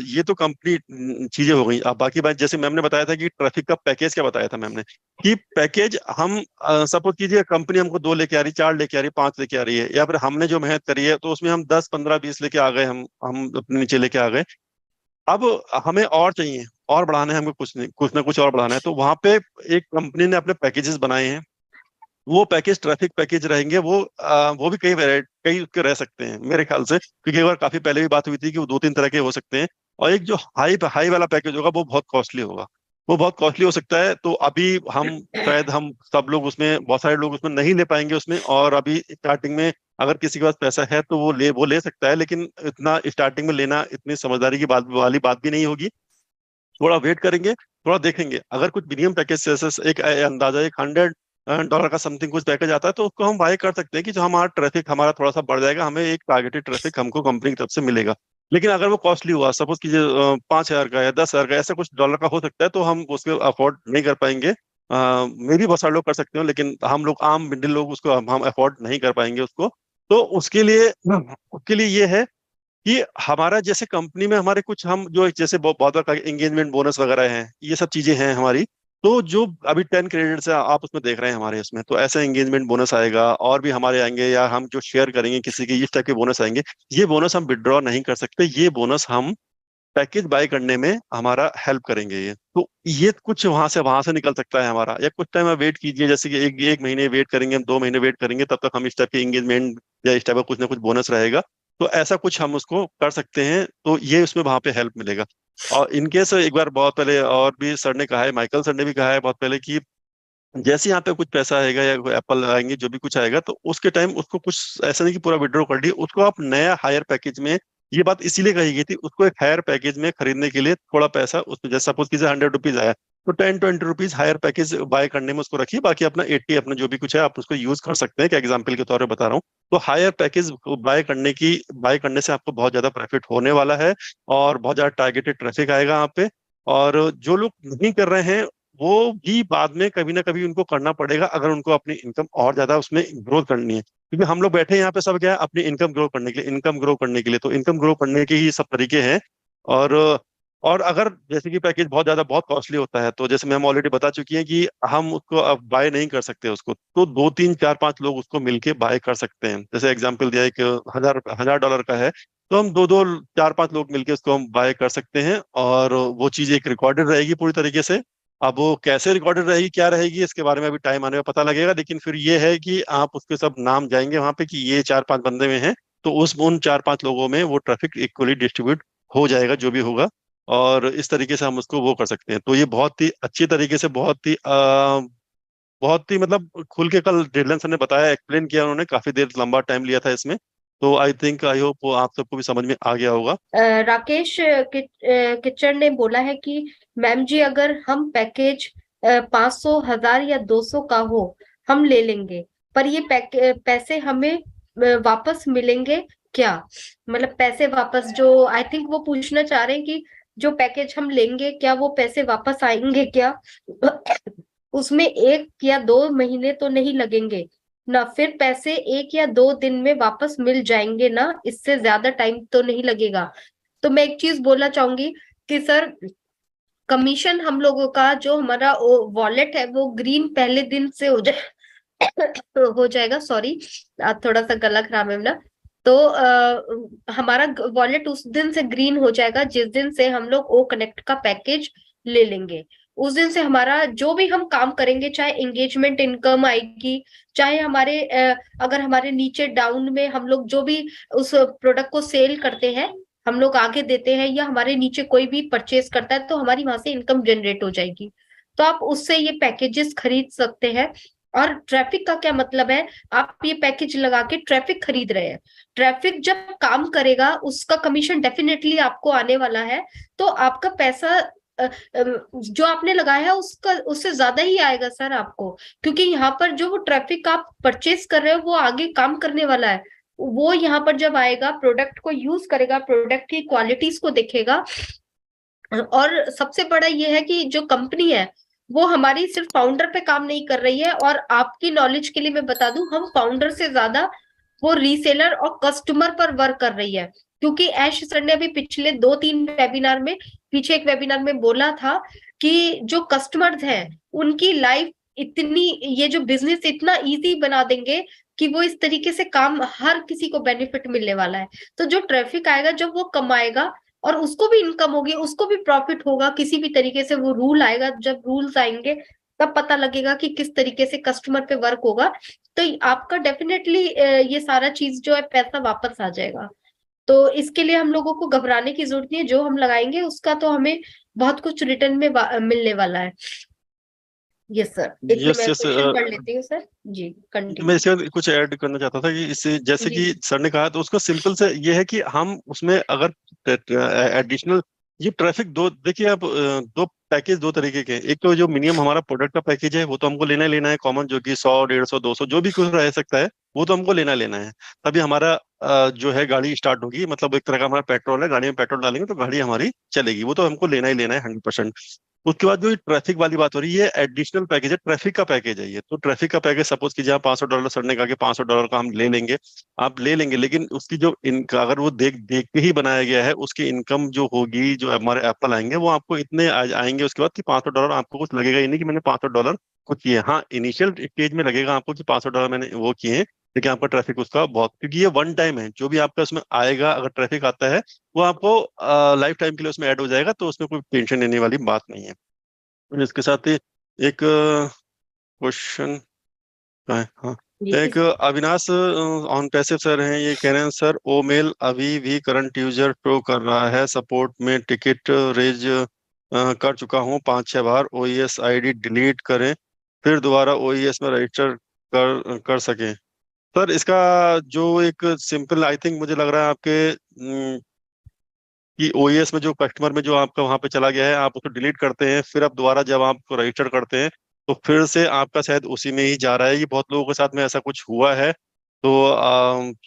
ये तो कंपनी चीजें हो गई। अब बाकी बात, जैसे मैम ने बताया था कि ट्रैफिक का पैकेज क्या बताया था मैम ने, कि पैकेज हम सपोज कीजिए कंपनी हमको 2 लेके आ रही, 4 लेके आ रही, 5 लेके आ रही है, या फिर हमने जो मेहनत करी है तो उसमें हम 10, 15, 20 लेके आ गए, हम अपने नीचे लेके आ गए। अब हमें और चाहिए, और बढ़ाना है हमको, कुछ नहीं, कुछ ना कुछ और बढ़ाना है, तो वहां पे एक कंपनी ने अपने पैकेजेस बनाए हैं। वो पैकेज ट्रैफिक पैकेज रहेंगे, वो भी कई वेराइटी, कई उसके रह सकते हैं मेरे ख्याल से, क्योंकि एक बार काफी पहले भी बात हुई थी कि वो 2, 3 तरह के हो सकते हैं। और एक जो हाई हाई वाला पैकेज होगा वो बहुत कॉस्टली होगा, वो बहुत कॉस्टली हो सकता है। तो अभी हम शायद हम सब लोग उसमें, बहुत सारे लोग उसमें नहीं ले पाएंगे उसमें। और अभी स्टार्टिंग में अगर किसी के पास पैसा है तो वो ले सकता है, लेकिन इतना स्टार्टिंग में लेना इतनी समझदारी की बात वाली बात भी नहीं होगी। थोड़ा वेट करेंगे, थोड़ा देखेंगे, अगर कुछ प्रीमियम पैकेज जैसे एक अंदाजा एक $100 का समथिंग कुछ पैकेज आता है, तो उसको हम बाय कर सकते हैं कि जो हमारा ट्रैफिक हमारा थोड़ा सा बढ़ जाएगा, हमें एक टारगेटेड ट्रैफिक हमको कंपनी की तरफ से मिलेगा। लेकिन अगर वो कॉस्टली हुआ, सपोज कीजिए 5,000 का या 10,000 का, ऐसा कुछ डॉलर का हो सकता है, तो हम उसको अफोर्ड नहीं कर पाएंगे। मे भी बहुत सारे लोग कर सकते हो, लेकिन हम लोग आम मिडिल लोग उसको हम अफोर्ड नहीं कर पाएंगे उसको। तो उसके लिए ये है कि हमारा जैसे कंपनी में हमारे कुछ, हम जो जैसे बहुत बार एंगेजमेंट बोनस वगैरह हैं, ये सब चीजें हैं हमारी। तो जो अभी 10 क्रेडिट्स है आप उसमें देख रहे हैं हमारे उसमें, तो ऐसा एंगेजमेंट बोनस आएगा, और भी हमारे आएंगे, या हम जो शेयर करेंगे किसी के, इस टाइप के बोनस आएंगे। ये बोनस हम विड्रॉ नहीं कर सकते, ये बोनस हम पैकेज बाय करने में हमारा हेल्प करेंगे। ये तो ये कुछ वहां से निकल सकता है हमारा, या कुछ टाइम आप वेट कीजिए, जैसे कि एक एक महीने वेट करेंगे, हम 2 महीने वेट करेंगे, तब तक हम इस टाइप के एंगेजमेंट या इस टाइप का कुछ ना कुछ बोनस रहेगा। तो ऐसा कुछ हम उसको कर सकते हैं, तो ये उसमें वहां पे हेल्प मिलेगा। और इनकेस एक बार बहुत पहले और भी सर ने कहा है, माइकल सर ने भी कहा है बहुत पहले, कि जैसे यहाँ पे कुछ पैसा आएगा या एप्पल आएंगे, जो भी कुछ आएगा, तो उसके टाइम उसको कुछ ऐसा नहीं कि पूरा विड्रॉ कर दिए, उसको आप नया हायर पैकेज में, ये बात इसीलिए कही गई थी, उसको एक हायर पैकेज में खरीदने के लिए थोड़ा पैसा उसमें, जैसे सपोज कीजिए ₹100 आया, तो 10, 20 रुपीज हायर पैकेज बाय करने में उसको रखिए, बाकी अपना 80 अपना जो भी कुछ है आप उसको यूज कर सकते हैं, क्या एग्जाम्पल के तौर पर बता रहा हूँ। तो हायर पैकेज बाय करने से आपको बहुत ज्यादा प्रॉफिट होने वाला है, और बहुत ज्यादा टारगेटेड ट्रैफिक आएगा यहाँ पे। और जो लोग नहीं कर रहे हैं, वो भी बाद में कभी ना कभी उनको करना पड़ेगा, अगर उनको अपनी इनकम और ज्यादा उसमें ग्रोथ करनी है, क्योंकि हम लोग बैठे हैं यहाँ पे सब क्या है, अपनी इनकम ग्रो करने के लिए, इनकम ग्रो करने के लिए, तो इनकम ग्रो करने के ही सब तरीके हैं। और और अगर जैसे कि पैकेज बहुत ज्यादा बहुत कॉस्टली होता है, तो जैसे मैम ऑलरेडी बता चुकी हैं कि हम उसको अब बाय नहीं कर सकते उसको, तो 2, 3, 4, 5 लोग उसको मिलके बाय कर सकते हैं। जैसे एग्जाम्पल दिया, एक $1,000 का है, तो हम 2, 2, 4, 5 लोग मिलके उसको हम बाय कर सकते हैं, और वो चीज एक रिकॉर्डेड रहेगी पूरी तरीके से। अब वो कैसे रिकॉर्डेड रहेगी, क्या रहेगी, इसके बारे में अभी टाइम आने में पता लगेगा, लेकिन फिर ये है कि आप उसके सब नाम जाएंगे वहां पे कि ये 4, 5 बंदे में हैं, तो उस उन 4, 5 लोगों में वो ट्रैफिक इक्वली डिस्ट्रीब्यूट हो जाएगा, जो भी होगा। और इस तरीके से हम उसको वो कर सकते हैं। तो ये बहुत ही अच्छी तरीके से, बहुत ही मतलब खुल के कल डेडलन सर ने बताया, एक्सप्लेन किया उन्होंने, काफी देर लंबा टाइम लिया था इसमें। तो आई थिंक, आई होप आप सबको भी समझ में आ गया होगा। राकेश किचन ने बोला है कि मैम जी, अगर हम पैकेज 500, 1000 या 200 का हो, हम ले लेंगे, पर ये पैसे हमें वापस मिलेंगे क्या? मतलब पैसे वापस, जो आई थिंक वो पूछना चाह रहे हैं कि जो पैकेज हम लेंगे, क्या वो पैसे वापस आएंगे क्या? उसमें 1 या 2 महीने तो नहीं लगेंगे ना? फिर पैसे 1 या 2 दिन में वापस मिल जाएंगे ना? इससे ज्यादा टाइम तो नहीं लगेगा? तो मैं एक चीज बोलना चाहूंगी कि सर, कमीशन हम लोगों का, जो हमारा वॉलेट है, वो ग्रीन पहले दिन से हो जाए हो जाएगा। सॉरी, थोड़ा सा गला खराब है मेरा। तो हमारा वॉलेट उस दिन से ग्रीन हो जाएगा जिस दिन से हम लोग ओ कनेक्ट का पैकेज ले लेंगे। उस दिन से हमारा जो भी हम काम करेंगे, चाहे एंगेजमेंट इनकम आएगी, चाहे हमारे अगर हमारे नीचे डाउन में हम लोग जो भी उस प्रोडक्ट को सेल करते हैं, हम लोग आगे देते हैं, या हमारे नीचे कोई भी परचेज करता है, तो हमारी वहां से इनकम जनरेट हो जाएगी। तो आप उससे ये पैकेजेस खरीद सकते हैं। और ट्रैफिक का क्या मतलब है? आप ये पैकेज लगा के ट्रैफिक खरीद रहे हैं, ट्रैफिक जब काम करेगा उसका कमीशन डेफिनेटली आपको आने वाला है। तो आपका पैसा जो आपने लगाया है उसका, उससे ज्यादा ही आएगा सर आपको, क्योंकि यहाँ पर जो वो ट्रैफिक आप परचेज कर रहे हो वो आगे काम करने वाला है। वो यहाँ पर जब आएगा, प्रोडक्ट को यूज करेगा, प्रोडक्ट की क्वालिटीज को देखेगा। और सबसे बड़ा ये है कि जो कंपनी है, वो हमारी सिर्फ फाउंडर पे काम नहीं कर रही है। और आपकी नॉलेज के लिए मैं बता दूं, हम फाउंडर से ज्यादा वो रीसेलर और कस्टमर पर वर्क कर रही है। क्योंकि ऐश सर ने अभी पिछले 2-3 वेबिनार में, पीछे एक वेबिनार में बोला था कि जो कस्टमर्स हैं उनकी लाइफ इतनी, ये जो बिजनेस इतना इजी बना देंगे कि वो इस तरीके से काम, हर किसी को बेनिफिट मिलने वाला है। तो जो ट्रैफिक आएगा जब वो कमाएगा और उसको भी इनकम होगी, उसको भी प्रॉफिट होगा, किसी भी तरीके से वो रूल आएगा, जब रूल्स आएंगे तब पता लगेगा कि किस तरीके से कस्टमर पे वर्क होगा। तो आपका डेफिनेटली ये सारा चीज जो है पैसा वापस आ जाएगा। तो इसके लिए हम लोगों को घबराने की जरूरत नहीं है, जो हम लगाएंगे उसका तो हमें बहुत कुछ रिटर्न में मिलने वाला है। यस सर, इतने यस मैं यस। क्वेश्चन पढ़ लेती हूँ सर। जी मैं कंटिन्यू। इसके बाद कुछ ऐड करना चाहता था कि इससे जैसे जी कि सर ने कहा, तो उसको सिंपल से ये है कि हम उसमें अगर एडिशनल, ये ट्रैफिक दो देखिए आप, दो पैकेज दो तरीके के हैं। एक तो जो मिनिमम हमारा प्रोडक्ट का पैकेज है वो तो हमको लेना ही लेना है कॉमन, जो कि 100, 150, 200 जो भी कुछ रह सकता है वो तो हमको लेना लेना है। तभी हमारा जो है गाड़ी स्टार्ट होगी, मतलब एक तरह का हमारा पेट्रोल है, गाड़ी में पेट्रोल डालेंगे तो गाड़ी हमारी चलेगी, वो तो हमको लेना ही लेना है 100%। उसके बाद जो ट्रैफिक वाली बात हो रही है, ये एडिशनल पैकेज है, ट्रैफिक का पैकेज है ये। तो ट्रैफिक का पैकेज सपोज कीजिए आप $500 सर ने कहा कि $500 का हम ले लेंगे, आप ले लेंगे, लेकिन उसकी जो इनका अगर वो देख देख के ही बनाया गया है, उसकी इनकम जो होगी, जो हमारे एप्पल आएंगे वो आपको इतने आएंगे उसके बाद कि $500 आपको कुछ लगेगा ही नहीं कि मैंने $500 कुछ किए। हाँ इनिशियल स्टेज में लगेगा आपको कि $500 मैंने वो किए हैं, लेकिन आपका ट्रैफिक उसका बहुत, क्योंकि ये वन टाइम है, जो भी आपका उसमें आएगा अगर ट्रैफिक आता है वो आपको लाइफ टाइम के लिए उसमें ऐड हो जाएगा, तो उसमें कोई टेंशन लेने वाली बात नहीं है। और इसके साथ ही एक क्वेश्चन है, हाँ, जी एक अविनाश ऑन पैसिव सर हैं, ये कह रहे हैं सर ओ मेल अभी भी करंट यूजर शो कर रहा है, सपोर्ट में टिकट रेज कर चुका हूँ 5-6 बार, ओईएस आईडी डिलीट करें फिर दोबारा ओईएस में रजिस्टर कर कर सकें। सर इसका जो एक सिंपल, आई थिंक मुझे लग रहा है आपके कि ओईएस में जो कस्टमर में जो आपका वहां पे चला गया है, आप उसको डिलीट करते हैं, फिर आप दोबारा जब आप रजिस्टर करते हैं तो फिर से आपका शायद उसी में ही जा रहा है। ये बहुत लोगों के साथ में ऐसा कुछ हुआ है। तो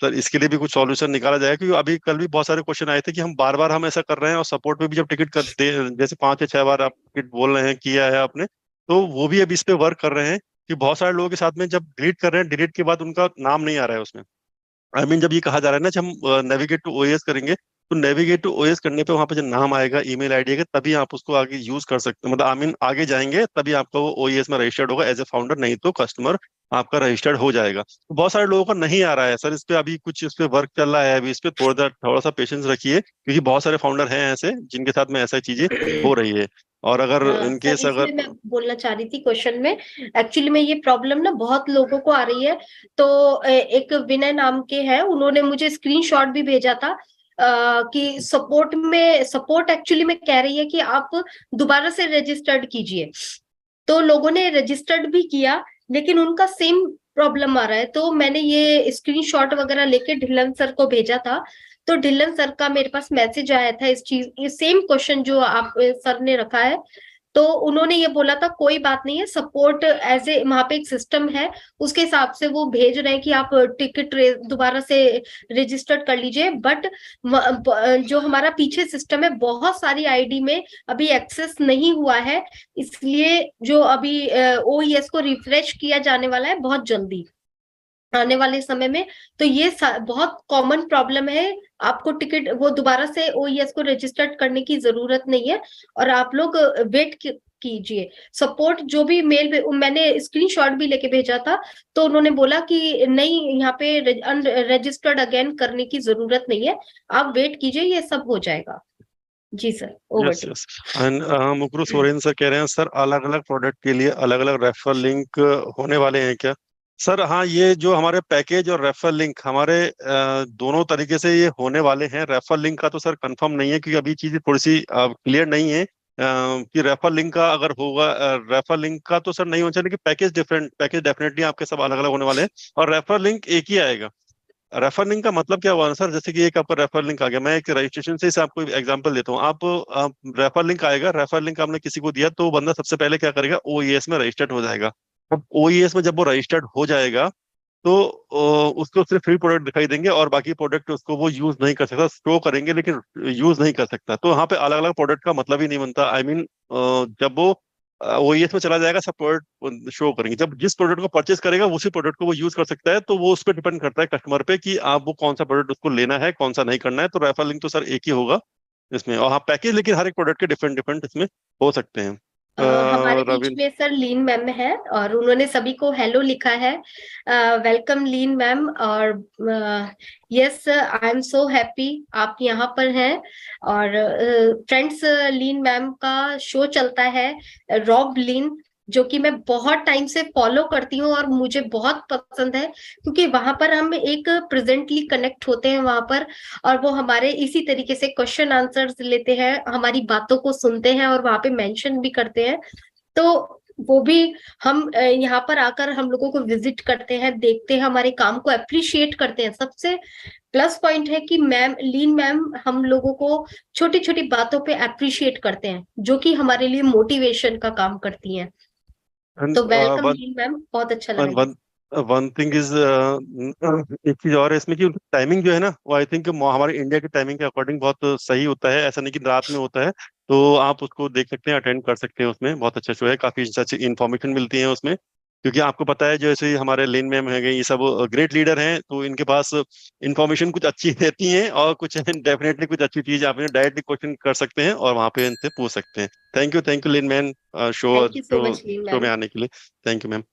सर इसके लिए भी कुछ सॉल्यूशन निकाला जाए, क्योंकि अभी कल भी बहुत सारे क्वेश्चन आए थे कि हम बार बार हम ऐसा कर रहे हैं, और सपोर्ट में भी जब टिकट कर दे, जैसे 5 या 6 बार आप टिकट बोल रहे हैं किया है आपने, तो वो भी अभी इस पे वर्क कर रहे हैं कि बहुत सारे लोगों के साथ में जब डिलीट कर रहे हैं, डिलीट के बाद उनका नाम नहीं आ रहा है उसमें। जब ये कहा जा रहा है ना, जब हम नेविगेट टू ओएस करेंगे, तो नेविगेट टू ओएस करने पे वहां पे जब नाम आएगा, ईमेल आईडी आएगा, तभी आप उसको आगे यूज कर सकते हैं, मतलब आगे जाएंगे तभी आपका वो ओएस में रजिस्टर्ड होगा एज ए फाउंडर, नहीं तो कस्टमर आपका रजिस्टर्ड हो जाएगा। तो बहुत सारे लोगों का नहीं आ रहा है सर, इस पे अभी कुछ इस पे वर्क चल रहा है, अभी इस पे थोड़ा सा पेशेंस रखिए, क्योंकि बहुत सारे फाउंडर हैं ऐसे जिनके साथ में ऐसा चीजें हो रही है। और अगर सर इनकेस अगर इसमें मैं बोलना चाह रही थी क्वेश्चन में, एक्चुअली में ये प्रॉब्लम ना बहुत लोगों को आ रही है। तो एक विनय नाम के हैं, उन्होंने मुझे स्क्रीनशॉट भी भेजा था कि सपोर्ट एक्चुअली में कह रही है कि आप दोबारा से रजिस्टर्ड कीजिए। तो लोगों ने रजिस्टर्ड भी किया, लेकिन उनका सेम प्रॉब्लम आ रहा है। तो मैंने ये स्क्रीनशॉट वगैरह लेके ढिल्लन सर को भेजा था। तो ढिल्लन सर का मेरे पास मैसेज आया था इस चीज, ये सेम क्वेश्चन जो आप सर ने रखा है। तो उन्होंने ये बोला था कोई बात नहीं है, सपोर्ट एज ए वहां पे एक सिस्टम है, उसके हिसाब से वो भेज रहे हैं कि आप टिकट दोबारा से रजिस्टर्ड कर लीजिए। बट जो हमारा पीछे सिस्टम है, बहुत सारी आईडी में अभी एक्सेस नहीं हुआ है, इसलिए जो अभी ओईएस को रिफ्रेश किया जाने वाला है बहुत जल्दी आने वाले समय में। तो ये बहुत कॉमन प्रॉब्लम है। आपको टिकट वो दोबारा से ओईएस को रजिस्टर्ड करने की जरूरत नहीं है, और आप लोग वेट कीजिए। सपोर्ट जो भी मेल मैंने स्क्रीनशॉट भी लेके भेजा था, तो उन्होंने बोला कि नहीं, यहाँ पे रजिस्टर्ड अगेन करने की जरूरत नहीं है, आप वेट कीजिए, ये सब हो जाएगा। जी sir, over yes too. Yes. And Mukru Soren sir कह रहे हैं सर अलग अलग प्रोडक्ट के लिए अलग अलग रेफर लिंक होने वाले हैं क्या? सर हाँ, ये जो हमारे पैकेज और रेफर लिंक हमारे दोनों तरीके से ये होने वाले हैं। रेफर लिंक का तो सर कंफर्म नहीं है, क्योंकि अभी चीजें थोड़ी सी क्लियर नहीं है कि रेफर लिंक का अगर होगा, रेफर लिंक का तो सर नहीं होना चाहिए, लेकिन पैकेज डेफिनेटली आपके सब अलग अलग होने वाले हैं, और रेफर लिंक एक ही आएगा। रेफर लिंक का मतलब क्या हुआ ना सर, जैसे कि एक आपका रेफर लिंक आ गया, मैं एक रजिस्ट्रेशन से इसे आपको एग्जांपल देता हूँ। आप रेफर लिंक आएगा, रेफर लिंक आपने किसी को दिया, तो वो बंदा सबसे पहले क्या करेगा, ओईएस में रजिस्टर्ड हो जाएगा। अब ओईएस में जब वो रजिस्टर्ड हो जाएगा, तो उसको सिर्फ फ्री प्रोडक्ट दिखाई देंगे, और बाकी प्रोडक्ट उसको वो यूज नहीं कर सकता, शो करेंगे लेकिन यूज नहीं कर सकता। तो यहाँ पे अलग अलग प्रोडक्ट का मतलब ही नहीं बनता। जब वो ओईएस में चला जाएगा, सब प्रोडक्ट शो करेंगे। जब जिस प्रोडक्ट को परचेस करेगा उसी प्रोडक्ट को वो यूज कर सकता है, तो वो उस पर डिपेंड करता है कस्टमर पे कि आप वो कौन सा प्रोडक्ट उसको लेना है, कौन सा नहीं करना है। तो रेफर लिंक तो सर एक ही होगा इसमें, और हाँ पैकेज लेकिन हर एक प्रोडक्ट के डिफरेंट डिफरेंट इसमें हो सकते हैं। हमारे बीच रविन। में सर लीन मैम है और उन्होंने सभी को हेलो लिखा है। वेलकम लीन मैम। और yes I am so happy आप यहाँ पर हैं। और फ्रेंड्स लीन मैम का शो चलता है रॉब लीन, जो कि मैं बहुत टाइम से फॉलो करती हूँ और मुझे बहुत पसंद है, क्योंकि वहां पर हम एक प्रेजेंटली कनेक्ट होते हैं वहां पर, और वो हमारे इसी तरीके से क्वेश्चन आंसर्स लेते हैं, हमारी बातों को सुनते हैं और वहां पे मेंशन भी करते हैं। तो वो भी हम यहाँ पर आकर हम लोगों को विजिट करते हैं, देखते हैं, हमारे काम को अप्रिशिएट करते हैं। सबसे प्लस पॉइंट है कि मैम लीन मैम हम लोगों को छोटी छोटी बातों पे अप्रिशिएट करते हैं, जो कि हमारे लिए मोटिवेशन का काम करती हैं। तो वेलकम वन लीन मैम, बहुत अच्छा लगा। वन वन थिंग इज, एक चीज और है इसमें कि टाइमिंग जो है ना, वो आई थिंक हमारे इंडिया के टाइमिंग के अकॉर्डिंग बहुत सही होता है। ऐसा नहीं कि रात में होता है, तो आप उसको देख सकते हैं, अटेंड कर सकते हैं। उसमें बहुत अच्छा शो है, काफी अच्छी इन्फॉर्मेशन मिलती है उसमें। क्योंकि आपको पता है जैसे हमारे लेन मैम है गए, ये सब ग्रेट लीडर हैं, तो इनके पास इन्फॉर्मेशन कुछ अच्छी रहती है और कुछ डेफिनेटली कुछ अच्छी चीज आप डायरेक्टली क्वेश्चन कर सकते हैं और वहां पे इनसे पूछ सकते हैं। Thank you lane ma'am, show thank you so show much lean show में मैम। आने के लिए। Thank you ma'am.